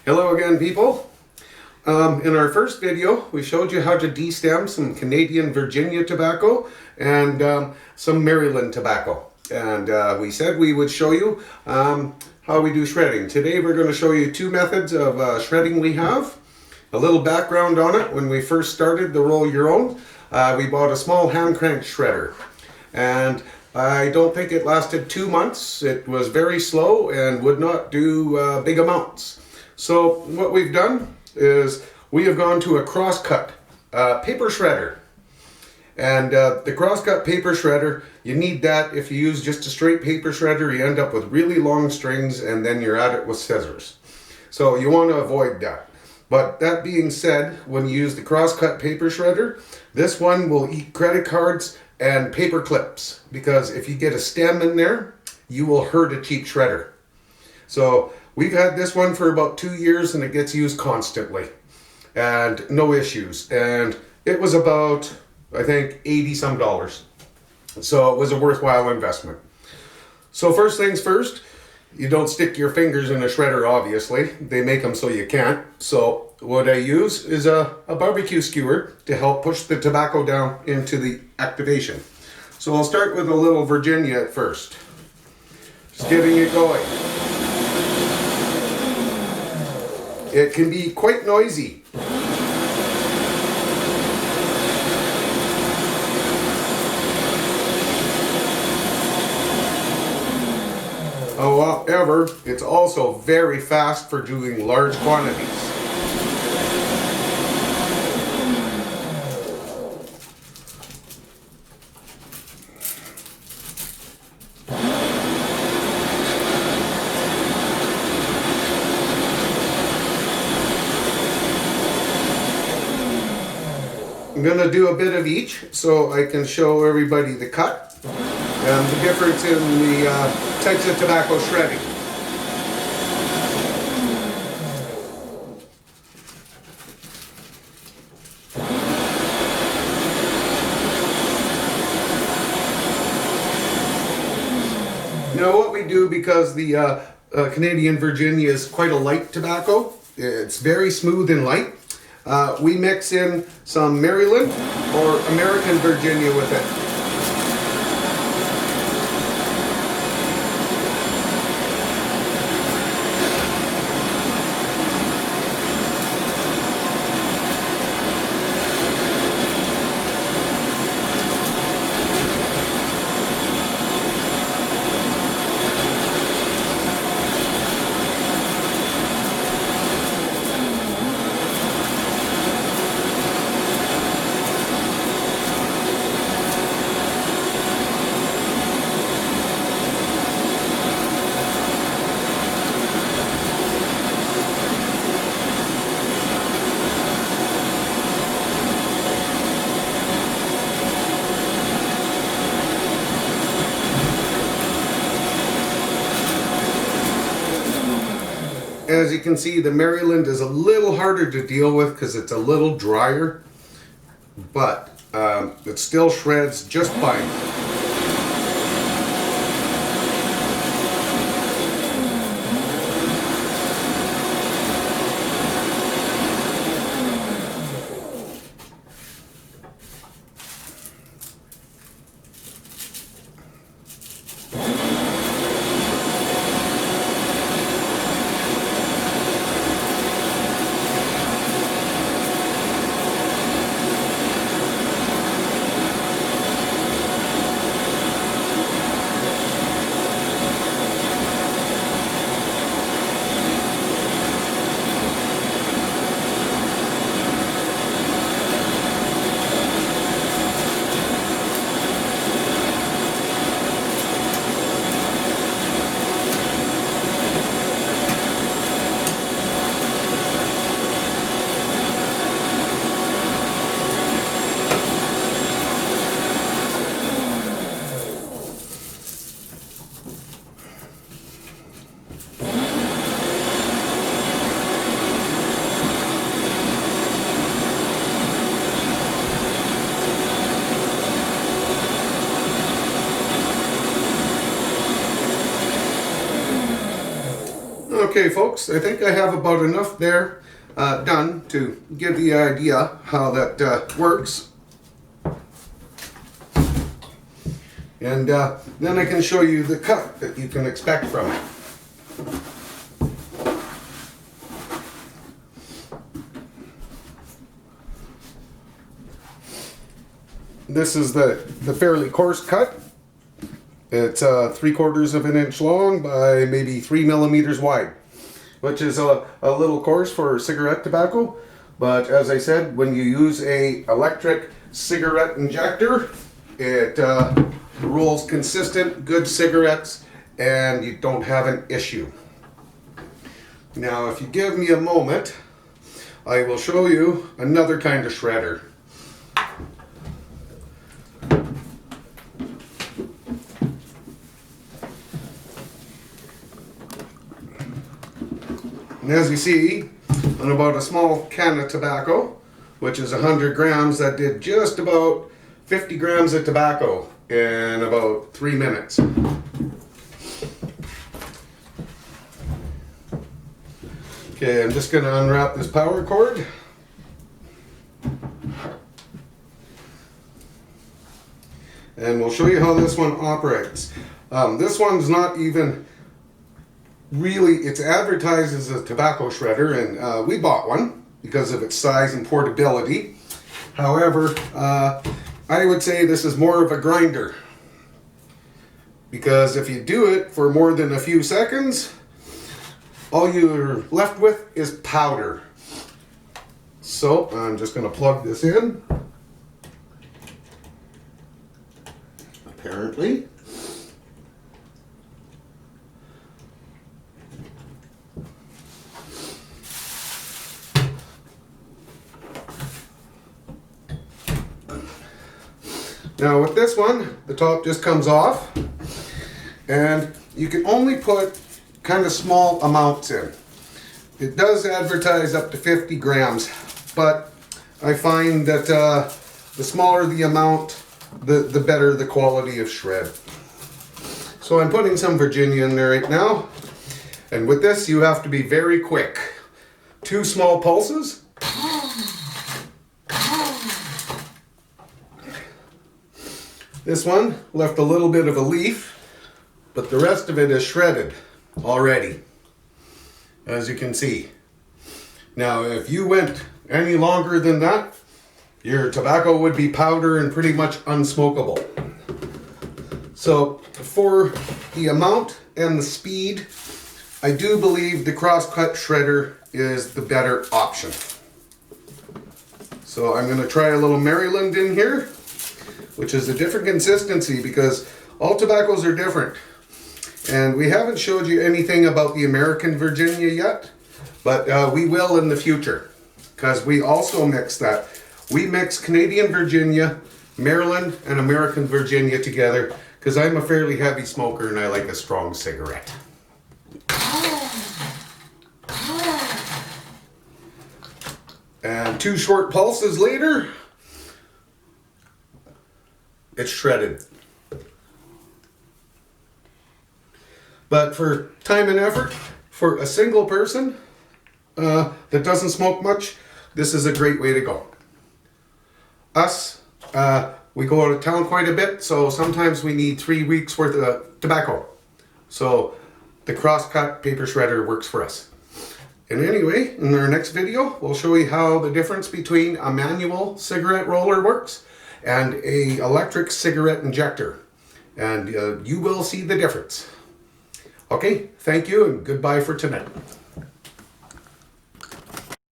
Hello again, people. In our first video, we showed you how to destem some Canadian Virginia tobacco and some Maryland tobacco. And we said we would show you how we do shredding. Today we're going to show you two methods of shredding we have. A little background on it. When we first started the Roll Your Own, we bought a small hand crank shredder. And I don't think it lasted 2 months. It was very slow and would not do big amounts. So what we've done is we have gone to a crosscut paper shredder. And the crosscut paper shredder, you need that. If you use just a straight paper shredder, you end up with really long strings and then you're at it with scissors. So you want to avoid that. But that being said, when you use the crosscut paper shredder, this one will eat credit cards and paper clips, because if you get a stem in there, you will hurt a cheap shredder. So we've had this one for about 2 years and it gets used constantly and no issues. And it was about, I think, $80 some. So it was a worthwhile investment. So first things first, you don't stick your fingers in a shredder, obviously. They make them so you can't. So what I use is a barbecue skewer to help push the tobacco down into the activation. So I'll start with a little Virginia at first. Just getting it going. It can be quite noisy. However, it's also very fast for doing large quantities. I'm going to do a bit of each so I can show everybody the cut and the difference in the types of tobacco shredding. Now what we do, because the Canadian Virginia is quite a light tobacco, it's very smooth and light, we mix in some Maryland or American Virginia with it. As you can see, the Maryland is a little harder to deal with because it's a little drier, but it still shreds just fine. Okay, folks, I think I have about enough there done to give the idea how that works. And then I can show you the cut that you can expect from it. This is the fairly coarse cut. It's 3/4 of an inch long by maybe 3 millimeters wide, which is a little coarse for cigarette tobacco. But as I said, when you use a electric cigarette injector, it rolls consistent, good cigarettes, and you don't have an issue. Now, if you give me a moment, I will show you another kind of shredder. And as you see, on about a small can of tobacco, which is 100 grams, that did just about 50 grams of tobacco in about 3 minutes. Okay, I'm just going to unwrap this power cord. And we'll show you how this one operates. This one's not even really, it's advertised as a tobacco shredder, and we bought one because of its size and portability. However, I would say this is more of a grinder, because if you do it for more than a few seconds, all you're left with is powder. So I'm just going to plug this in. Apparently. Now with this one, the top just comes off, and you can only put kind of small amounts in. It does advertise up to 50 grams, but I find that the smaller the amount, the better the quality of shred. So I'm putting some Virginia in there right now, and with this you have to be very quick. 2 small pulses. This one left a little bit of a leaf, but the rest of it is shredded already, as you can see. Now, if you went any longer than that, your tobacco would be powder and pretty much unsmokable. So, for the amount and the speed, I do believe the crosscut shredder is the better option. So I'm going to try a little Maryland in here, which is a different consistency because all tobaccos are different. And we haven't showed you anything about the American Virginia yet, but we will in the future, because we also mix that. We mix Canadian Virginia, Maryland, and American Virginia together, because I'm a fairly heavy smoker and I like a strong cigarette. And 2 short pulses later, it's shredded. But for time and effort, for a single person that doesn't smoke much, this is a great way to go. Us, we go out of town quite a bit, so sometimes we need 3 weeks worth of tobacco. So the crosscut paper shredder works for us. And anyway, in our next video, we'll show you how the difference between a manual cigarette roller works and a electric cigarette injector. And you will see the difference. Okay, thank you and goodbye for tonight.